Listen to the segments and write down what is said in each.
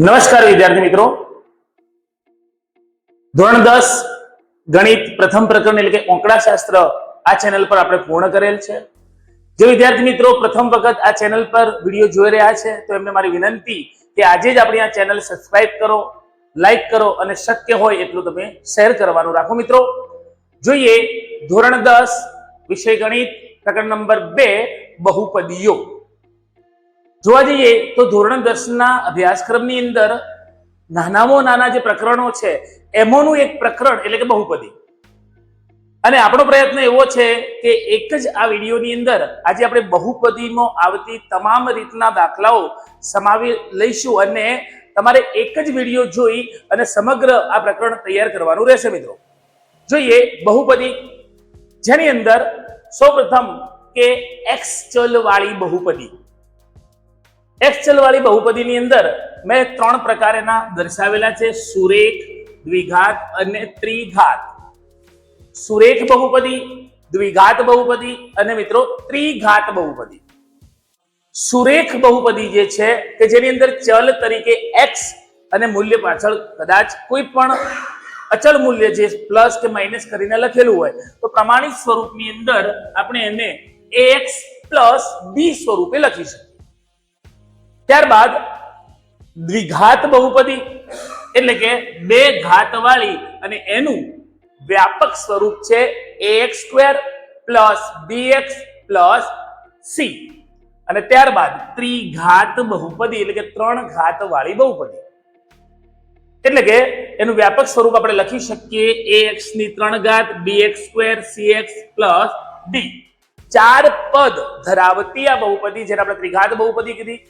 નમસ્કાર વિદ્યાર્થી મિત્રો, ધોરણ 10 ગણિત પ્રથમ પ્રકરણ એટલે કે આંકડાશાસ્ત્ર આ ચેનલ પર આપણે પૂર્ણ કરેલ છે. જે વિદ્યાર્થી મિત્રો પ્રથમ વખત આ ચેનલ પર વિડીયો જોઈ રહ્યા છે તો એમને મારી વિનંતી કે આજે જ આપણી આ ચેનલ સબસ્ક્રાઇબ કરો, લાઈક કરો અને શક્ય હોય એટલું તમે શેર કરવાનું રાખો. મિત્રો જોઈએ ધોરણ 10 વિષય ગણિત પ્રકરણ નંબર 2 બહુપદીઓ. જોવા જઈએ તો ધોરણ 10 ના અભ્યાસક્રમની અંદર નાનામાં નાના જે પ્રકરણો છે એમાંનું એક પ્રકરણ એટલે કે બહુપદી. અને આપણો પ્રયત્ન એવો છે કે એક જ આ વિડીયોની અંદર આજે આપણે બહુપદીમાં આવતી તમામ રીતના દાખલાઓ સમાવી લઈશું અને તમારે એક જ વિડીયો જોઈ અને સમગ્ર આ પ્રકરણ તૈયાર કરવાનું રહેશે. મિત્રો જોઈએ બહુપદી, જેની અંદર સૌપ્રથમ કે એક્સ ચલ વાળી બહુપદી. એક્સ ચલ વાળી બહુપદીની અંદર મેં 3 પ્રકારના દર્શાવેલા છે: સુરેખ, દ્વિઘાત અને ત્રિઘાત. સુરેખ બહુપદી, દ્વિઘાત બહુપદી અને મિત્રો ત્રિઘાત બહુપદી. સુરેખ બહુપદી જે છે કે જેની અંદર ચલ તરીકે એક્સ અને મૂલ્ય પાછળ કદાચ કોઈ પણ અચળ મૂલ્ય જે પ્લસ કે માઇનસ કરીને લખેલું હોય તો પ્રમાણિત સ્વરૂપની અંદર આપણે એને ax + b સ્વરૂપે લખી શકીએ. ત્યારબાદ દ્વિઘાત બહુપદી એટલે કે બે ઘાત વાળી અને એનું વ્યાપક સ્વરૂપ છે ax² + bx + c. અને ત્યારબાદ ત્રિઘાત બહુપદી એટલે કે 3 ઘાત વાળી બહુપદી એટલે કે એનું વ્યાપક સ્વરૂપ આપણે લખી શકીએ ax ની 3 ઘાત bx² cx + d. 4 પદ ધરાવતી આ બહુપદી જેને આપણે ત્રિઘાત બહુપદી કીધી,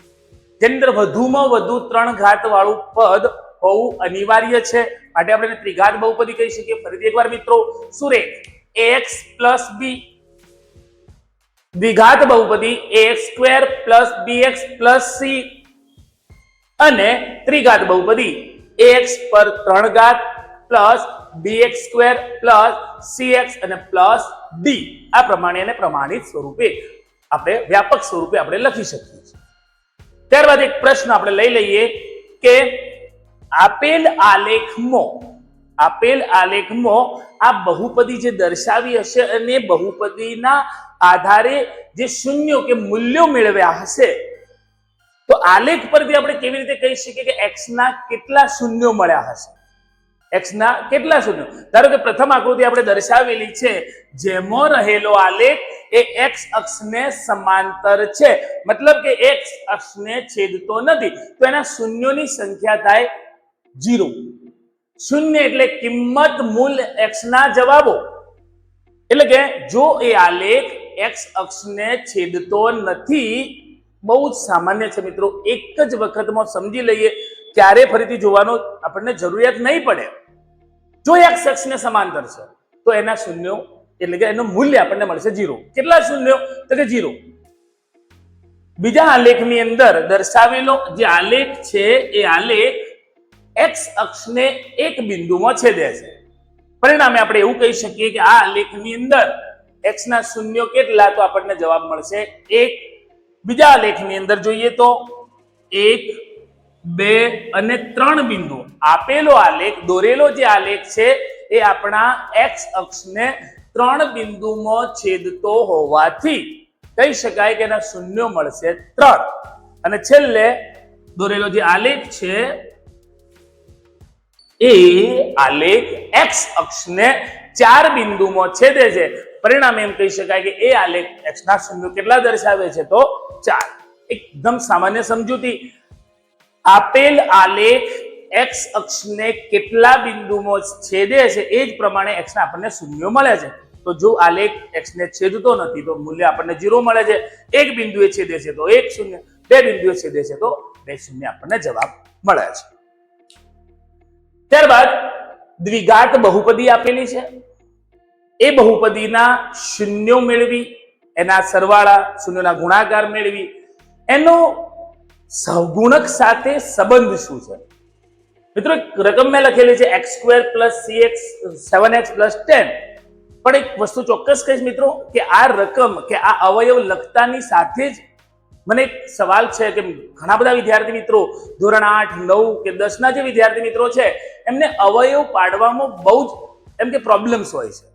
જેની અંદર વધુમાં વધુ 3 ઘાત વાળું પદ હોવું અનિવાર્ય છે, માટે આપણે ત્રિઘાત બહુપદી કહી શકીએ. ફરીથી એકવાર મિત્રો, સુરેખ ax + b, દ્વિઘાત બહુપદી ax² + bx + c અને ત્રિઘાત બહુપદી ax પર 3 ઘાત + bx² + cx અને + d. આ પ્રમાણે અને પ્રમાણિત સ્વરૂપે આપણે વ્યાપક સ્વરૂપે આપણે લખી શકીએ છીએ. ત્યારબાદ એક પ્રશ્ન આપણે લઈ લઈએ કે આપેલ આલેખમાં આ બહુપદી જે દર્શાવી હશે અને બહુપદીના આધારે જે શૂન્યો કે મૂલ્યો મેળવ્યા હશે તો આલેખ પરથી આપણે કેવી રીતે કહી શકીએ કે x ના કેટલા શૂન્યો મળ્યા હશે. x ના કેટલા શૂન્યો? ધારો કે પ્રથમ આકૃતિ આપણે દર્શાવેલી છે જેમાં રહેલો આલેખ એ x અક્ષને સમાંતર છે, મતલબ કે x અક્ષને છેદતો નથી, તો એના શૂન્યોની સંખ્યા થાય 0. શૂન્ય એટલે કિંમત મૂળ x ના જવાબો. એટલે કે જો એ આલેખ x અક્ષને છેદતો નથી, બહુ જ સામાન્ય છે મિત્રો, એક જ વખતમાં સમજી લઈએ, ક્યારે ફરીથી જોવાનો આપણને જરૂરિયાત નહીં પડે. જો x અક્ષને સમાંતર છે તો એના શૂન્યો એટલે કે એનું મૂલ્ય આપણને મળશે 0. કેટલા શૂન્યો? તો કે 0. બીજા આલેખની અંદર દર્શાવેલો જે આલેખ છે એ આલેખ x અક્ષને એક બિંદુમાં છેદે છે. પરિણામે આપણે એવું કહી શકીએ કે આ આલેખની અંદર x ના શૂન્યો કેટલા? તો આપણને જવાબ મળશે 1. બીજા આલેખની અંદર જોઈએ તો 1, 2 અને 3 બિંદુ આપેલો આલેખ, દોરેલો જે આલેખ છે એ આપણા x અક્ષને 3 બિંદુમાં છેદતો હોવાથી કહી શકાય કે એના શૂન્યો મળશે 3. અને છેલ્લે દોરેલો જે આલેખ છે એ આલેખ x અક્ષને 4 બિંદુમાં છેદે છે. પરિણામે એમ કહી શકાય કે એ આલેખ x ના શૂન્યો કેટલા દર્શાવે છે? તો 4. એકદમ સામાન્ય સમજૂતી. આપેલ આલેખ x અક્ષને કેટલા બિંદુમાં છેદે છે એ જ પ્રમાણે x ના આપણને શૂન્યો મળે છે. તો જો આલેખ x ને છેદતો નથી તો મૂલ્ય આપણને 0 મળે છે. એક બિંદુએ છેદે છે તો 1 શૂન્ય, બે બિંદુએ છેદે છે તો 2 શૂન્ય આપણને જવાબ મળે છે. ત્યારબાદ દ્વિઘાત બહુપદી આપેલી છે. એ બહુપદીના શૂન્યો મેળવી, એના સરવાળા, શૂન્યોના ગુણાકાર મેળવી એનો સહગુણક સાથે સંબંધ શું છે? મિત્રો એક રકમ મેં લખેલી છે x² + cx 7x + 10. પણ એક વસ્તુ ચોક્કસ કહીશ મિત્રો કે આ રકમ કે આ અવયવ લખતાની સાથે જ મને એક સવાલ છે કે ઘણા બધા વિદ્યાર્થી મિત્રો ધોરણ 8, 9 કે 10 ના જે વિદ્યાર્થી મિત્રો છે એમને અવયવ પાડવામાં બહુ જ એમ કે પ્રોબ્લેમ્સ હોય છે.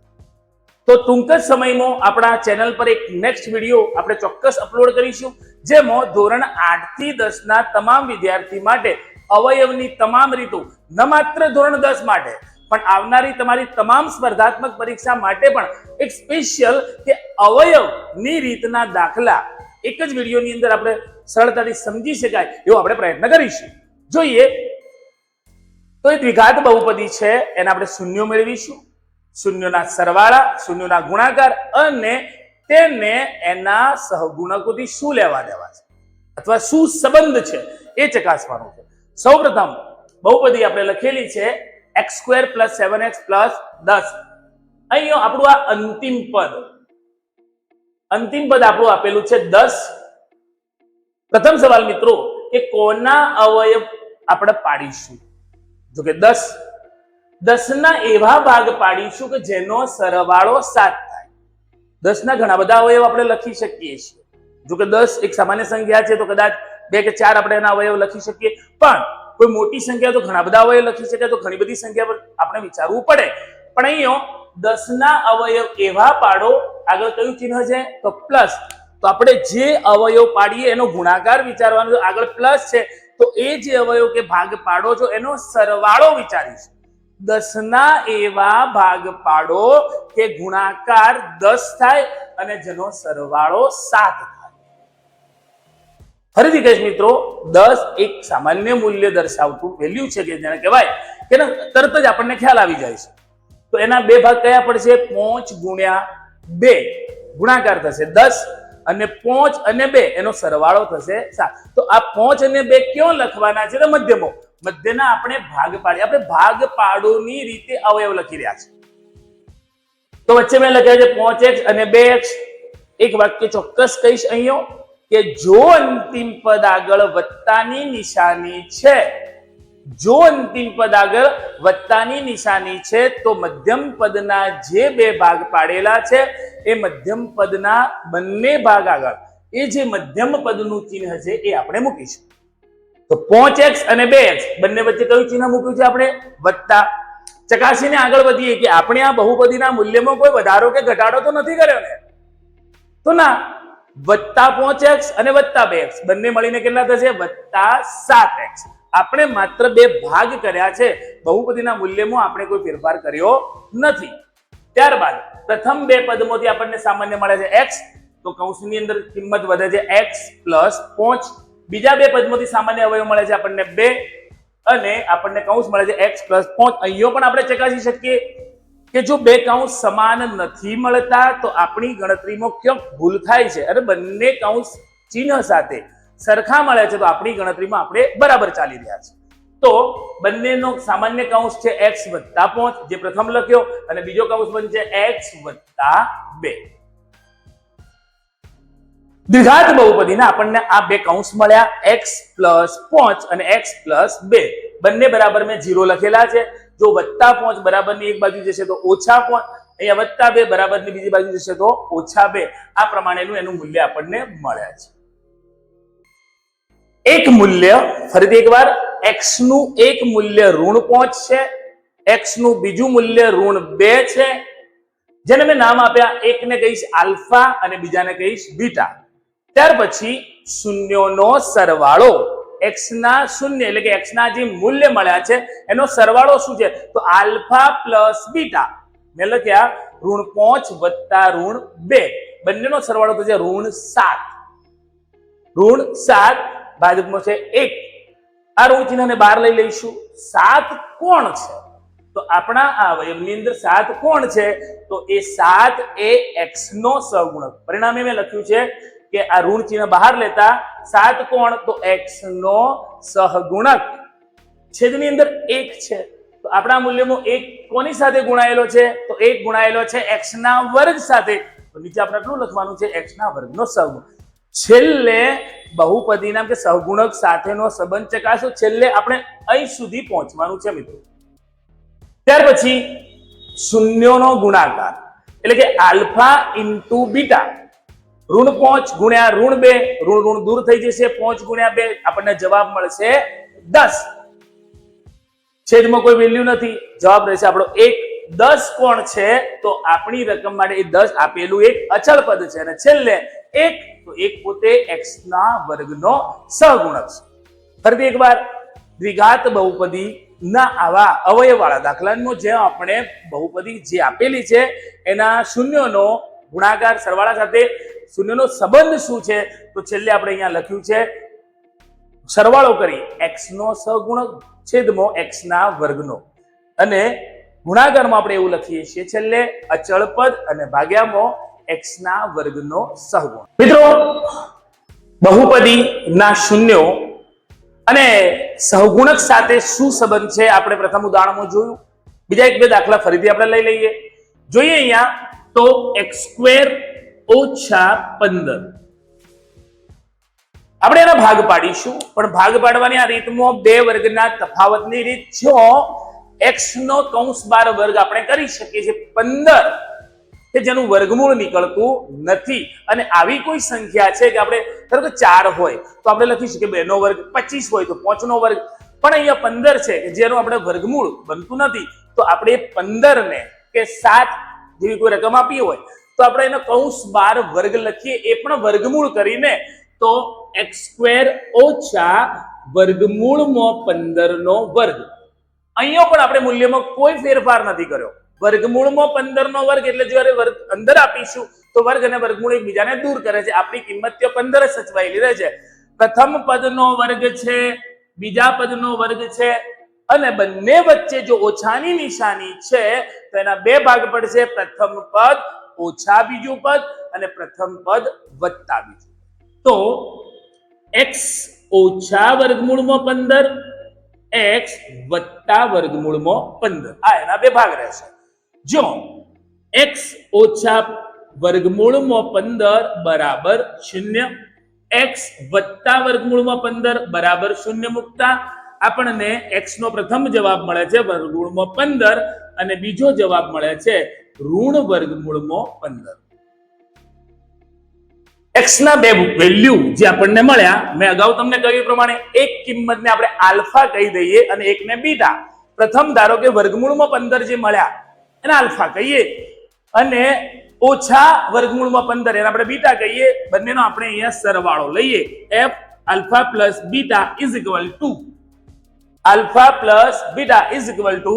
તો ટૂંક જ સમયમાં આપણા ચેનલ પર એક નેક્સ્ટ વિડીયો આપણે ચોક્કસ અપલોડ કરીશું, જેમાં ધોરણ 8 થી 10 ના તમામ વિદ્યાર્થી માટે અવયવની તમામ રીતો, ન માત્ર ધોરણ 10 માટે પણ આવનારી તમારી તમામ સ્પર્ધાત્મક પરીક્ષા માટે પણ એક સ્પેશિયલ કે અવયવની રીતના દાખલા એક જ વિડીયોની અંદર આપણે સરળતાથી સમજી શકાય એવો આપણે પ્રયત્ન કરીશું. જોઈએ તો એ દ્વિઘાત બહુપદી છે એને આપણે શૂન્યો મેળવીશું, શૂન્યોના સરવાળા, શૂન્યોના ગુણાકાર અને તેને એના સહગુણકોથી શું લેવા દેવા છે અથવા શું સંબંધ છે એ ચકાસવાનું છે. સૌપ્રથમ બહુપદી આપણે લખેલી છે x² + 7x + 10. અહીંયા આપણું આ અંતિમ પદ આપણું આપેલું છે 10. પ્રથમ સવાલ મિત્રો કે કોના અવયવ આપણે પાડીશું? જો કે 10 ના એવા ભાગ પાડીશું કે જેનો સરવાળો 7 થાય. 10 ના ઘણા બધા અવયવ આપણે લખી શકીએ છીએ. જો કે 10 એક સામાન્ય સંખ્યા છે તો કદાચ 2 કે 4 આપણે એના અવયવ લખી શકીએ, પણ કોઈ મોટી સંખ્યા તો ઘણા બધા અવયવ લખી શકે, તો ઘણી બધી સંખ્યા પર આપણે વિચારવું પડે. પણ અહીંયા 10 ના અવયવ એવા પાડો, આગળ કયું ચિહ્ન છે તો પ્લસ, તો આપણે જે અવયવ પાડીએ એનો ગુણાકાર વિચારવાનો, આગળ પ્લસ છે તો એ જે અવયવ કે ભાગ પાડો છો એનો સરવાળો વિચારીશું. 10 ના એવા ભાગ પાડો કે ગુણાકાર 10 થાય અને જેનો સરવાળો 7 થાય. ફરીથી કહીશ મિત્રો, 10 એક સામાન્ય મૂલ્ય દર્શાવતું વેલ્યુ છે કે જેને કહેવાય કે તરત જ આપણને ખ્યાલ આવી જાય છે. તો એના બે ભાગ કયા પડશે? 5 ગુણ્યા 2 ગુણાકાર થશે 10 અને 5 અને 2 એનો સરવાળો થશે 7. તો આ 5 અને 2 ક્યાં લખવાના છે? તો મધ્યના આપણે ભાગ પાડીએ. આપણે ભાગ પાડોની રીતે અવયવ લખી રહ્યા છે. તો વચ્ચે મેં લખ્યા છે 5x અને 2x. એક વાક્ય ચોક્કસ કહીશ અહીંયા કે જો અંતિમ પદ આગળ વત્તાની નિશાની છે, જો અંતિમ પદ આગળ વત્તાની નિશાની છે તો મધ્યમ પદના જે બે ભાગ પાડેલા છે એ મધ્યમ પદના બંને ભાગ આગળ એ જે મધ્યમ પદનું ચિહ્ન છે એ આપણે મૂકીશું. તો 5x અને 2x બંને વચ્ચે કયું ચિહ્ન મૂક્યું છે આપણે? વત્તા. ચકાસીને આગળ વધીએ કે આપણે આ બહુપદીના મૂલ્યમાં કોઈ વધારો કે ઘટાડો તો નથી કર્યો ને? તો ના, વત્તા 5x અને વત્તા 2x બંને મળીને કેટલા થશે? વત્તા 7x. આપણે માત્ર બે ભાગ કર્યા છે, બહુપદીના મૂલ્યમાં આપણે કોઈ ફેરફાર કર્યો નથી. ત્યારબાદ પ્રથમ બે પદમાંથી આપણને સામાન્ય મળે છે x, તો કૌંસની અંદર કિંમત વધે છે x + 5. બીજા બે પદમાંથી સામાન્ય અવયવ મળે છે આપણને 2 અને આપણને કૌંસ મળે છે x + 5. અહીંયા પણ આપણે ચકાસી શકીએ કે જો બે કૌંસ સમાન નથી મળતા તો આપણી ગણતરીમાં ક્યાંક ભૂલ થાય છે, અને બંને કૌંસ ચિહ્ન સાથે સરખા મળે છે તો આપણી ગણતરીમાં આપણે બરાબર ચાલી રહ્યા છે. તો બંનેનો સામાન્ય કૌંસ છે x + 5 જે પ્રથમ લખ્યો, અને બીજો કૌંસ બનશે x + 2. દ્વિઘાત બહુપદીના આપણને આ બે કૌંસ મળ્યા x + 5 અને x + 2. બંને બરાબર મેં 0 લખેલા છે. જો +5 બરાબરની એક બાજુ જશે તો -5, અહીંયા +2 બરાબરની બીજી બાજુ જશે તો -2. આ પ્રમાણેનું એનું મૂલ્ય આપણને મળ્યા છે. એક મૂલ્ય, ફરીથી એકવાર, x નું એક મૂલ્ય -5 છે, x નું બીજું મૂલ્ય -2 છે, જેને મેં નામ આપ્યા, એકને કહીશ આલ્ફા અને બીજાને કહીશ બીટા. ત્યાર પછી શૂન્યોનો સરવાળો, x ના શૂન્ય એટલે કે x ના જે મૂલ્ય મળ્યા છે એનો સરવાળો શું છે? તો આલ્ફા + બીટા. મેં લખ્યા -5 + -2 બંનેનો સરવાળો થશે -7. -7 ભાજકમાં છે 1. આ ઋણ ચિહ્નને બહાર લઈ લઈશું. 7 કોણ છે? તો આપણા આ અવયવની અંદર 7 કોણ છે? તો એ 7 એ x નો સહગુણક. પરિણામે મેં લખ્યું છે કે આ ઋણ ચિહ્ન બહાર લેતા 7 કોણ તો x નો સહગુણક. છેદની અંદર 1 છે તો આપણા મૂલ્યમાં 1 કોની સાથે ગુણાયેલો છે? તો 1 ગુણાયેલો છે x ના વર્ગ સાથે. તો નીચે આપણે એટલું લખવાનું છે x ના વર્ગનો સહગુણક. છેલ્લે બહુપદીના કે સહગુણક સાથેનો સંબંધ ચકાસો. છેલ્લે આપણે અહીં સુધી પહોંચવાનું છે મિત્રો. ત્યાર પછી શૂન્યોનો ગુણાકાર એટલે કે આલ્ફા * બીટા. ઋણ 5 ગુણ્યા ઋણ 2, ઋણ દૂર થઈ જશે, 5 ગુણ્યા 2 આપણને જવાબ મળશે 10. છેદમાં કોઈ વેલ્યુ નથી, જવાબ રહેશે આપણો 1. 10 કોણ છે? તો આપણી રકમ માટે એ 10 આપેલું એક અચળ પદ છે. અને છેલ્લે 1, તો 1 પોતે x ના વર્ગનો સહગુણક છે. ફરીથી એકવાર, દ્વિઘાત બહુપદી ના આવા અવયવવાળા દાખલામાં જે આપણે બહુપદી જે આપેલી છે એના શૂન્યનો ગુણાકાર સરવાળા સાથે શૂન્યનો સંબંધ શું છે? તો છેલ્લે આપણે અહીંયા લખ્યું છે સરવાળો કરી x નો સહગુણક છેદમાં x ના વર્ગનો, અને ગુણાકારમાં આપણે એવું લખીએ છીએ છેલ્લે અચળ પદ અને ભાગ્યામાં x ના વર્ગનો સહગુણક. મિત્રો, બહુપદી ના શૂન્યો અને સહગુણક સાથે શું સંબંધ છે આપણે પ્રથમ ઉદાહરણમાં જોયું. બીજા એક બે દાખલા ફરીથી આપણે લઈ લઈએ. જોઈએ અહીંયા તો x² ઓછા 15. આપણે એના ભાગ પાડીશું, પણ ભાગ પાડવાની આ રીતમાં બે વર્ગના તફાવતની રીત જો x નો કૌંસ બાર વર્ગ આપણે કરી શકીએ છીએ 15 કે જેનું વર્ગમૂળ નીકળતું નથી, અને આવી કોઈ સંખ્યા છે કે આપણે ધારો કે 4 હોય તો આપણે લખી શકીએ 2 નો વર્ગ, 25 હોય તો 5 નો વર્ગ, પણ અહીંયા 15 છે કે જેનું આપણે વર્ગમૂળ બનતું નથી, તો આપણે 15 ને કે 7 જેવી કોઈ રકમ આપી હોય તો આપણે એનો કૌંસ બાર વર્ગ લખીએ, એ પણ વર્ગમૂળ કરીને તો x² ઓછા વર્ગમૂળમાં 15 નો વર્ગ. અહીંયા પણ આપણે મૂલ્યમાં કોઈ ફેરફાર નથી કર્યો. વર્ગમૂળમાં 15 નો વર્ગ એટલે જ્યારે વર્ગ અંદર આપીશું તો વર્ગ અને વર્ગમૂળ એકબીજાને દૂર કરે છે. આપણી કિંમત ત્યાં 15 સચવાયેલી રહે છે. પ્રથમ પદનો વર્ગ છે, બીજા પદનો વર્ગ છે, અને બંને વચ્ચે જો ઓછાની નિશાની છે તો એના બે ભાગ પડશે. પ્રથમ પદ ઓછા બીજું પદ અને પ્રથમ પદ વત્તા બીજું. તો x ઓછા વર્ગમૂળમાં 15, x વત્તા વર્ગમૂળમાં 15, આ એના બે ભાગ રહેશે. જો x ઓછા વર્ગમૂળમાં 15 બરાબર 0, x વત્તા વર્ગમૂળમાં 15 બરાબર 0 મૂકતા આપણને x નો પ્રથમ જવાબ મળે છે વર્ગમૂળમાં 15 અને બીજો જવાબ મળે છે ઋણ વર્ગમૂળમાં 15. x ના બે વેલ્યુ જે આપણને મળ્યા, મેં અગાઉ તમને કહ્યું પ્રમાણે એક કિંમતને આપણે આલ્ફા કહી દઈએ અને એકને બીટા. પ્રથમ ધારો કે વર્ગમૂળમાં 15 જે મળ્યા એને આલ્ફા કહીએ, અને ઓછા વર્ગમૂળમાં 15 એને આપણે બીટા કહીએ. બંનેનો આપણે અહીંયા સરવાળો લઈએ. f alpha plus beta is equal to alpha plus beta is equal to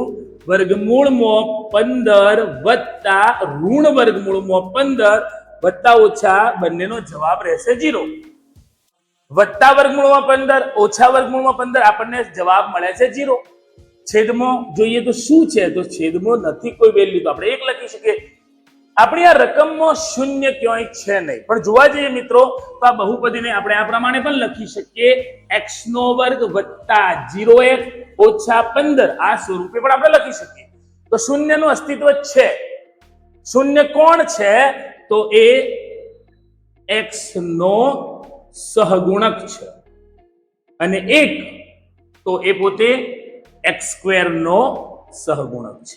વર્ગમૂળમાં 15 વત્તા ઋણ વર્ગમૂળમાં 15 વત્તા ઓછા, બંનેનો જવાબ રહેશે 0. વત્તા વર્ગમૂળમાં 15 ઓછા વર્ગમૂળમાં 15 આપણને જવાબ મળે છે 0. છેદમાં જોઈએ તો શું છે? તો છેદમાં નથી કોઈ વેલ્યુ, તો આપણે 1 લખી શકીએ. આપણી આ રકમમાં શૂન્ય ક્યાંય છે નહીં, પણ જોવા જઈએ મિત્રો તો આ બહુપદીને આપણે આ પ્રમાણે પણ લખી શકીએ x નો વર્ગ વત્તા 0x ઓછા 15, આ સ્વરૂપે પણ આપણે લખી શકીએ. તો શૂન્યનું અસ્તિત્વ છે. શૂન્ય કોણ છે? તો એ x નો સહગુણક છે, અને 1 તો એ પોતે x² નો સહગુણક છે.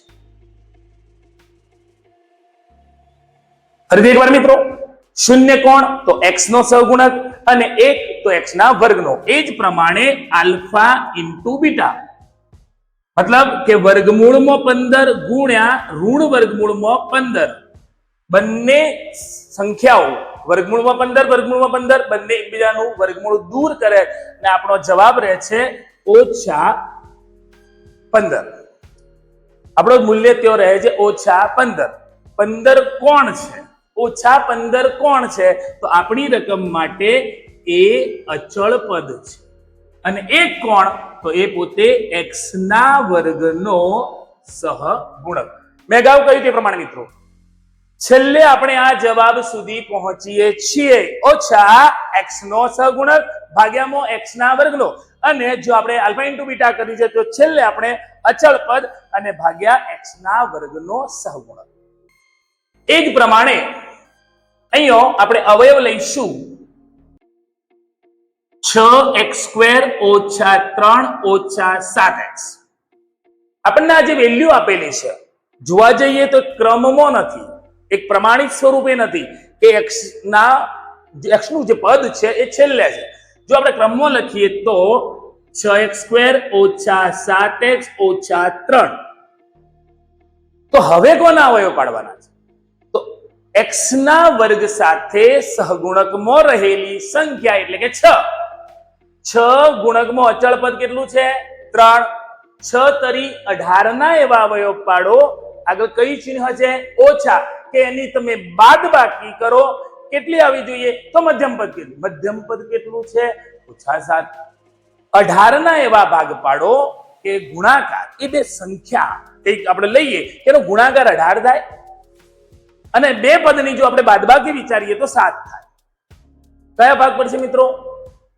ફરીથી એકવાર મિત્રો, શૂન્ય કોણ? તો x નો સહગુણક, અને 1 તો x ના વર્ગનો. એ જ પ્રમાણે આલ્ફા ઇન્ટુ બીટા, મતલબ કે વર્ગમૂળમાં 15 ગુણ્યા ઋણ વર્ગમૂળમાં 15, બંને સંખ્યાઓ વર્ગમૂળમાં 15 બંને એકબીજાનું વર્ગમૂળ દૂર કરે અને આપણો જવાબ રહે છે ઓછા 15. આપણો મૂલ્ય ત્યાં રહે છે ઓછા 15. 15 કોણ છે? ઓછા 15 કોણ છે? તો આપણી રકમ માટે એ અચળ પદ છે, અને 1 કોણ? તો એ પોતે x ના વર્ગનો સહગુણક. મેં અગાઉ કહ્યું તે પ્રમાણે મિત્રો છેલ્લે આપણે આ જવાબ સુધી પહોંચીએ છીએ ઓછા x નો સહગુણક ભાગ્યામાં x ના વર્ગનો, અને જો આપણે આલ્ફા ઇન્ટુ બીટા કરી છે તો છેલ્લે આપણે અચળ પદ અને ભાગ્યા x ના વર્ગનો સહગુણક. એ જ પ્રમાણે અહીંયા આપણે અવયવ લઈશું 6x² ઓછા 3 ઓછા 7x. આપણને આ જે વેલ્યુ આપેલી છે જોવા જઈએ તો ક્રમમાં નથી, એક પ્રમાણિત સ્વરૂપે નથી કે x ના x નું જે પદ છે એ છેલ્લે છે. જો આપણે ક્રમમાં લખીએ તો 6x² - 7x - 3. તો હવે કોના અવયવ પાડવાના છે? તો x ના વર્ગ સાથે સહગુણકમાં રહેલી સંખ્યા એટલે કે 6. 6 ગુણકમાં અચળ પદ કેટલું છે? 3. 6 તરી 18 ના એવા અવયવ પાડો. આગળ કઈ ચિહ્ન છે? ઓછા, કે એની તમે બાદબાકી કરો. કેટલી આવી જોઈએ? તો મધ્યમ પદ કેટલું? મધ્યમ પદ કેટલું છે? -7. 18 ના એવા ભાગ પાડો કે ગુણાકાર, એ બે સંખ્યા એક આપણે લઈએ એનો ગુણાકાર 18 થાય અને બે પદની જો આપણે બાદબાકી વિચારીએ તો 7 થાય. કયા ભાગ પડશે મિત્રો?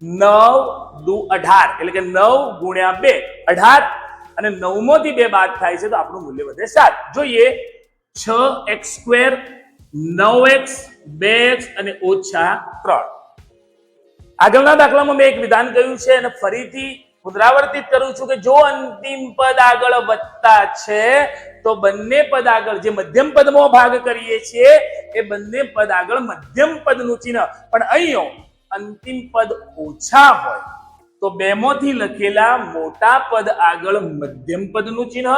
9 દુ 18 એટલે કે 9 ગુણ્યા 2 18 અને 9 માંથી 2 બાદ થાય છે તો આપણું મૂલ્ય વધે 7. જોઈએ 6x², 9x, 2x અને -3. આગળના દાખલામાં મેં એક વિધાન કહ્યું છે અને ફરીથી પુનરાવર્તિત કરું છું કે જો અંતિમ પદ આગળ વધતા છે તો બંને પદ આગળ જે મધ્યમ પદમાં ભાગ કરીએ છીએ એ બંને પદ આગળ મધ્યમ પદનું ચિહ્ન, પણ અહીંયા અંતિમ પદ ઓછા હોય તો બેમાંથી લખેલા મોટા પદ આગળ મધ્યમ પદનું ચિહ્ન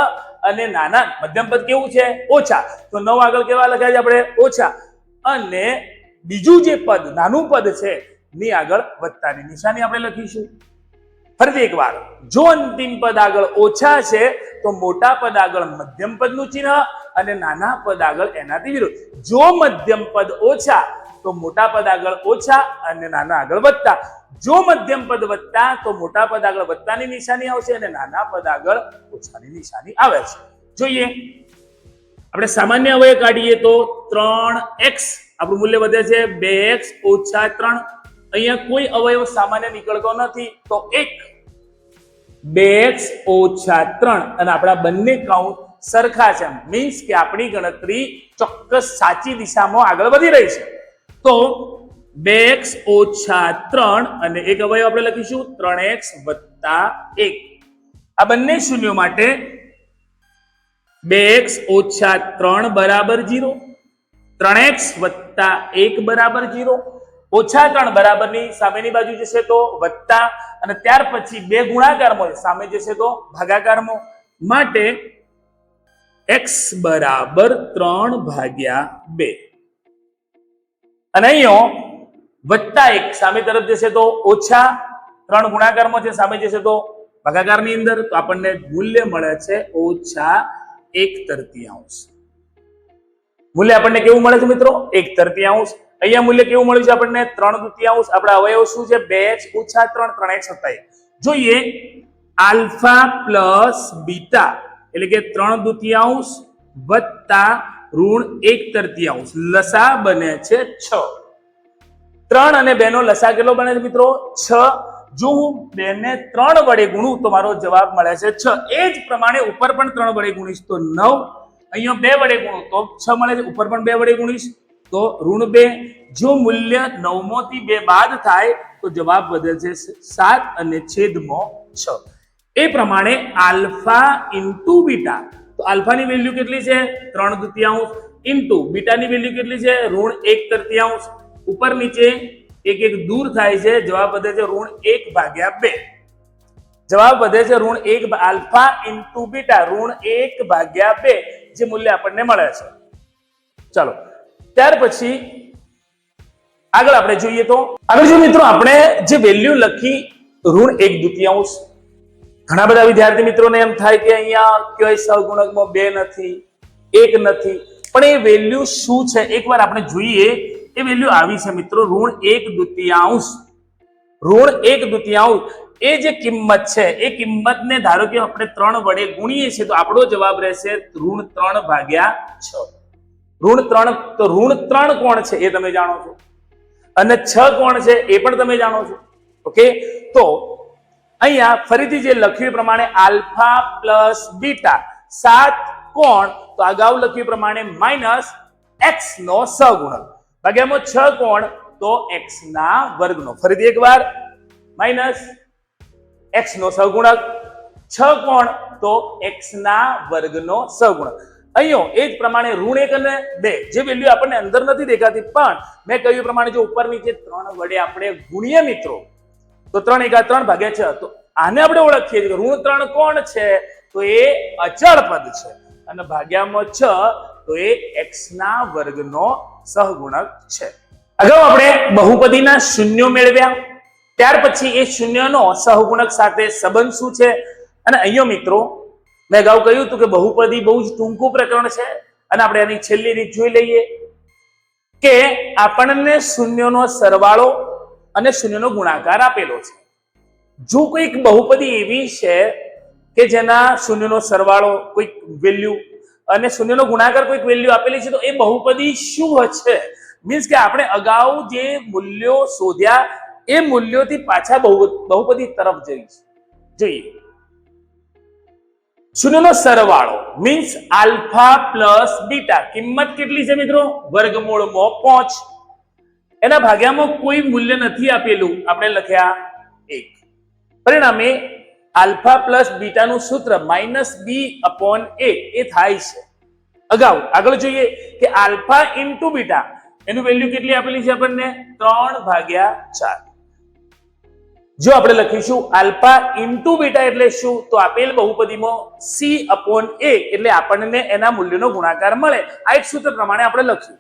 અને નાના મધ્યમ પદ કેવું છે? ઓછા. તો 9 આગળ કેવા લખાય છે આપણે? ઓછા. અને બીજું જે પદ નાનું પદ છે ની આગળ વત્તાની નિશાની આપણે લખીશું. ફરીથી એકવાર, જો અંતિમ પદ આગળ ઓછા છે તો મોટા પદ આગળ મધ્યમ પદનું ચિહ્ન અને નાના પદ આગળ એનાથી વિરુદ્ધ. જો મધ્યમ પદ ઓછા તો મોટા પદ આગળ ઓછા અને નાના આગળ વત્તા. જો મધ્યમ પદ વત્તા તો મોટા પદ આગળ વત્તાની નિશાની આવશે અને નાના પદ આગળ ઓછાની નિશાની આવે છે. જોઈએ આપણે સામાન્ય અવયવ કાઢીએ તો 3x આપણું મૂલ્ય વધે છે 2x - 3. અહીંયા કોઈ અવયવ સામાન્ય નીકળતો નથી તો 1 2x - 3 અને આપણા બંને કાઉન્ટ સરખા છે, મીન્સ કે આપણી ગણતરી ચોક્કસ સાચી દિશામાં આગળ વધી રહી છે. તો 2x - 3 અને એક અવયવ આપણે લખીશું 3x + 1. આ બંને શૂન્યો માટે 2x - 3 બરાબર 0, 3x + 1 બરાબર 0, -3 બરાબરની સામેની બાજુ જશે તો વત્તા અને ત્યાર પછી બે ગુણાકારમાં સામે જશે તો ભાગાકારમાં. માટે x બરાબર 3/2 અને અહીંયા +1 સામે તરફ જશે તો -3 ગુણાકારમાં છે સામે જશે તો ભાગાકારની અંદર, તો આપણને મૂલ્ય મળે છે -1/3. મૂલ્ય આપણને કેવું મળે છે મિત્રો? 1/3. અહીંયા મૂલ્ય કેવું મળ્યું છે આપણને? 3/2. આપણા અવયવ શું છે? 2x - 3 3x + 1. જોઈએ આલ્ફા પ્લસ બીટા એટલે કે 3/2 વત્તા -1/3 લસા બને છે 6. 3 અને 2 નો લસા કેટલો બને છે મિત્રો? 6. જો હું 2 ને 3 વડે ગુણું તો મારો જવાબ મળે છે 6. એ જ પ્રમાણે ઉપર પણ 3 વડે ગુણીશ તો 9. અહીંયા 2 વડે ગુણું તો 6 મળે છે. ઉપર પણ 2 વડે ગુણીશ તો -2. જો મૂલ્ય 9 માંથી 2 બાદ થાય તો જવાબ વધે છે 7 અને છેદમાં 6. એ પ્રમાણે આલ્ફા ઇન્ટુ બીટા, તો આલ્ફાની વેલ્યુ કેટલી છે? 3/2 ઇન્ટુ બીટાની વેલ્યુ કેટલી છે? -1/3. ઉપર નીચે એક દૂર થાય છે, જવાબ વધે છે -1/2. જવાબ વધે છે -1 આલ્ફા ઇન્ટુ બીટા -1/2 જે મૂલ્ય આપણને મળે છે. ચાલો ત્યાર પછી આગળ આપણે જોઈએ તો આગળ જો મિત્રો આપણે જે વેલ્યુ લખી -1/2, ઘણા બધા વિદ્યાર્થી મિત્રોને એમ થાય કે અહીંયા કઈ સહગુણકમાં 2 નથી 1 નથી, પણ એ વેલ્યુ શું છે એકવાર આપણે જોઈએ. એ વેલ્યુ આવી છે મિત્રો -1/2. એ જે કિંમત છે એ કિંમતને ધારો કે આપણે 3 વડે ગુણીએ છીએ તો આપણો જવાબ રહેશે -3/6. -3 તો -3 કોણ છે એ તમે જાણો છો અને 6 કોણ છે એ પણ તમે જાણો છો. ઓકે, તો અહીંયા ફરીથી જે લખ્યું પ્રમાણે આલ્ફા પ્લસ બીટા 7 કોણ, તો અગાઉ લખ્યું પ્રમાણે -x નો સહગુણક ભાગ્યામાં 6 કોણ તો x ના વર્ગનો. ફરીથી એકવાર -x નો સહગુણક 6 કોણ તો x ના વર્ગનો સહગુણક. અહીંયા એ જ પ્રમાણે ઋણ 1 અને 2 જે વેલ્યુ આપણને અંદર નથી દેખાતી, પણ મેં કહ્યું એ પ્રમાણે જો ઉપર નીચે 3 વડે આપણે ગુણીએ મિત્રો, તો 3 × 3 = 6. તો આને આપણે ઓળખીએ છીએ કે ઋણ 3 કોણ છે? તો એ અચળ પદ છે, અને ભાગ્યામાં 6 તો એ x ના વર્ગનો સહગુણક છે. અગાઉ આપણે બહુપદીના શૂન્યો મેળવ્યા, ત્યાર પછી એ શૂન્યનો સહગુણક સાથે સંબંધ શું છે, અને અહીંયા મિત્રો મેં અગાઉ કહ્યું હતું કે બહુપદી બહુ જ ટૂંકું પ્રકરણ છે, અને આપણે એની છેલ્લી રીત જોઈ લઈએ કે આપણને શૂન્યનો સરવાળો અને શૂન્યનો ગુણાકાર આપેલો છે. જો કોઈક બહુપદી એવી છે કે જેના શૂન્યનો સરવાળો કોઈક વેલ્યુ અને શૂન્યનો ગુણાકાર કોઈક વેલ્યુ આપેલી છે, તો એ બહુપદી શું હશે? મીન્સ કે આપણે અગાઉ જે મૂલ્યો શોધ્યા એ મૂલ્યોથી પાછા બહુપદી તરફ જોઈએ. શૂન્યનો સરવાળો મીન્સ આલ્ફા પ્લસ બીટા, કિંમત કેટલી છે મિત્રો? વર્ગમૂળમાં 5. એના ભાગ્યામાં કોઈ મૂલ્ય નથી આપેલું, આપણે લખ્યા 1. પરિણામે આલ્ફા પ્લસ બીટાનું સૂત્ર -b/a એ થાય છે. અગાઉ આગળ જોઈએ કે આલ્ફા ઇન્ટુ બીટા એનું વેલ્યુ કેટલી આપેલી છે આપણને? 3/4. જો આપણે લખીશું આલ્ફા ઇન્ટુ બીટા એટલે શું? તો આપેલ બહુપદીમાં c/a એટલે આપણને એના મૂલ્યનો ગુણાકાર મળે. આ એક સૂત્ર પ્રમાણે આપણે લખ્યું.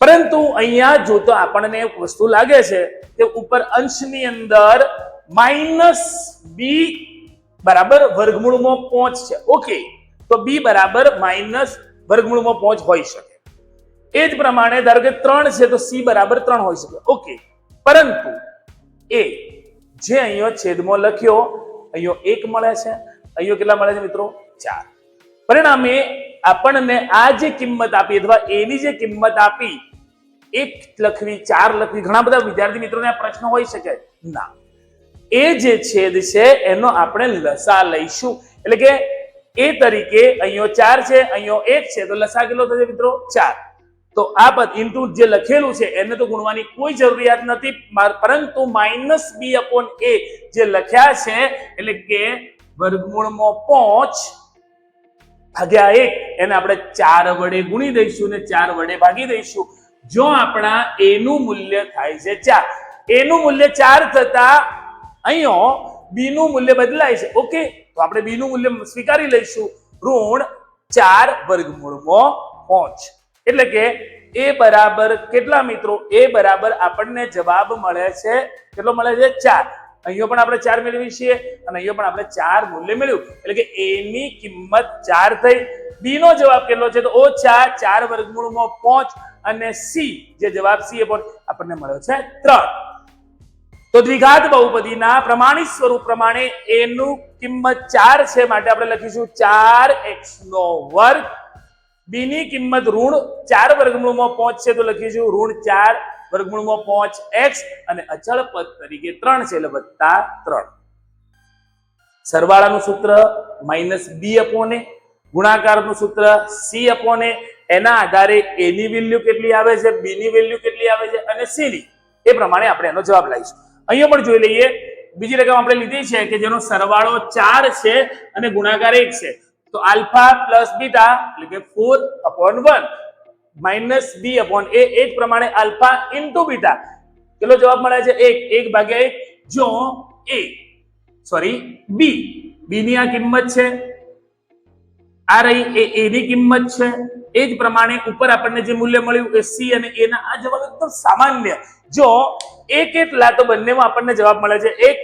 પરંતુ અહીંયા જો તો આપણને એક વસ્તુ લાગે છે કે ઉપર અંશની અંદર -b = વર્ગમૂળમાં 5 છે. ઓકે, તો b = વર્ગમૂળમાં 5 હોઈ શકે. એ જ પ્રમાણે ધારો કે 3 છે તો c = 3 હોઈ શકે. ઓકે, પરંતુ એ જે અહીંયા છેદમાં લખ્યો, અહીંયા 1 મળે છે, અહીંયા કેટલા મળે છે મિત્રો? 4. પરિણામે આપણને આ જે કિંમત આપી અથવા એની જે કિંમત આપી 1 લખવી, 4 લખવી, ઘણા બધા વિદ્યાર્થી મિત્રોને આ પ્રશ્ન હોઈ શકે. ના, એ જે છેદ છે એનો આપણે લસા લઈશું. એટલે કે એ તરીકે અહીંયા 4 છે, અહીંયા 1 છે, તો લસા કેટલો થશે મિત્રો? 4. તો આ પદ ઇન્ટુ જે લખેલું છે એને તો ગુણવાની કોઈ જરૂરિયાત નથી, પરંતુ -b/a જે લખ્યા છે એટલે કે વર્ગમૂળમાં 5/1 એને આપણે 4 વડે ગુણી દઈશું ને 4 વડે ભાગી દઈશું. જો આપણા a નું મૂલ્ય થાય છે 4, a નું મૂલ્ય 4 થતા અહીંયા b નું મૂલ્ય બદલાય છે. ઓકે, તો આપણે b નું મૂલ્ય સ્વીકારી લઈશું, -4 વર્ગમૂળમાં 5. એટલે કે a બરાબર કેટલા મિત્રો? a બરાબર આપણને જવાબ મળે છે, કેટલો મળે છે? 4. અહીંયા પણ આપણે 4 મેળવી છીએ અને અહીંયા પણ આપણે 4 મૂલ્ય મેળવ્યું. એટલે કે a ની કિંમત 4 થઈ. b નો જવાબ કેટલો છે? તો -4 વર્ગમૂળમાં 5 અને c જે જવાબ c આપણને મળ્યો છે 3. તો દ્વિઘાત બહુપદીના પ્રમાણિત સ્વરૂપ પ્રમાણે a નું કિંમત 4 છે, માટે આપણે લખીશું 4x². b ની કિંમત -4 વર્ગમૂળમાં 5 છે, તો લખીશું -4 વર્ગમૂળમાં 5x, અને અચળ પદ તરીકે 3 છે એટલે +3. સરવાળાનું સૂત્ર -b/a, ગુણાકારનું સૂત્ર c/a. એના આધારે a ની વેલ્યુ કેટલી આવે છે, b ની વેલ્યુ કેટલી આવે છે અને c ની, એ પ્રમાણે આપણે એનો જવાબ લઈશું. અહીંયા પણ જોઈ લઈએ, બીજી રકમ આપણે લીધી છે કે જેનો સરવાળો 4 છે અને ગુણાકાર 1 છે. તો આલ્ફા પ્લસ બીટા એટલે કે 4/1 -b/a. એ જ પ્રમાણે આલ્ફા ઇન્ટુ બીટા કેટલો જવાબ મળે છે? 1/1. જો b ની આ કિંમત છે, આ રહી એ ની કિંમત છે. એ જ પ્રમાણે ઉપર આપણને જે મૂલ્ય મળ્યું એ c અને a ના, આ જવાબ એકદમ સામાન્ય. જો a કેટલા તો બંનેમાં આપણને જવાબ મળે છે 1.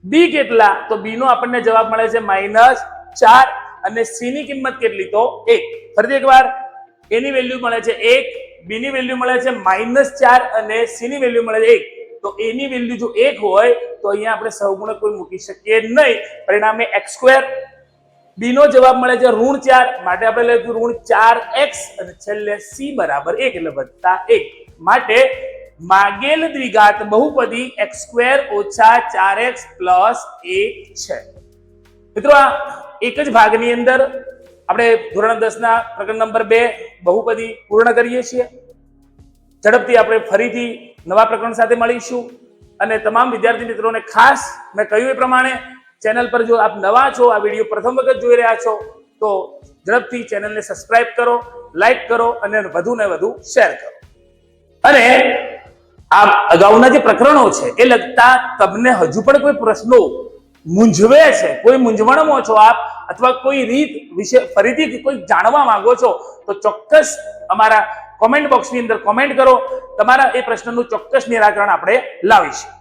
b કેટલા તો b નો આપણને જવાબ મળે છે -4, અને c ની કિંમત કેટલી તો 1. ફરીથી એકવાર, a ની વેલ્યુ મળે છે 1, b ની વેલ્યુ મળે છે -4 અને c ની વેલ્યુ મળે છે 1. તો a ની વેલ્યુ જો 1 હોય તો અહીંયા આપણે સહગુણક કોઈ મૂકી શકીએ નહીં. પરિણામે x². b નો જવાબ મળે છે -4, માટે આપણે લખ્યું -4x, અને છેલ્લે c = 1 એટલે +1. માટે માગેલ દ્વિઘાત બહુપદી x² - 4x + 1 છે. મિત્રો આ એક જ ભાગની અંદર આપણે ધોરણ 10 ના પ્રકરણ નંબર 2 બહુપદી પૂર્ણ કરીએ છીએ. ઝડપથી આપણે ફરીથી નવા પ્રકરણ સાથે મળીશું. અને તમામ વિદ્યાર્થી મિત્રોને ખાસ મેં કહ્યું એ પ્રમાણે ચેનલ પર જો આપ નવા છો, આ વિડીયો પ્રથમ વખત જોઈ રહ્યા છો, તો ઝડપથી ચેનલને સબસ્ક્રાઇબ કરો, લાઈક કરો અને વધુ ને વધુ શેર કરો. અને આ અગાઉના જે પ્રકરણો છે એ લગતા તમને હજુ પણ કોઈ પ્રશ્નો મૂંઝવે છે, કોઈ મૂંઝવણમાં છો આપ, અથવા કોઈ રીત વિશે ફરીથી કોઈ જાણવા માંગો છો, તો ચોક્કસ અમારા કોમેન્ટ બોક્સની અંદર કોમેન્ટ કરો. તમારા એ પ્રશ્નનું ચોક્કસ નિરાકરણ આપણે લાવીશું.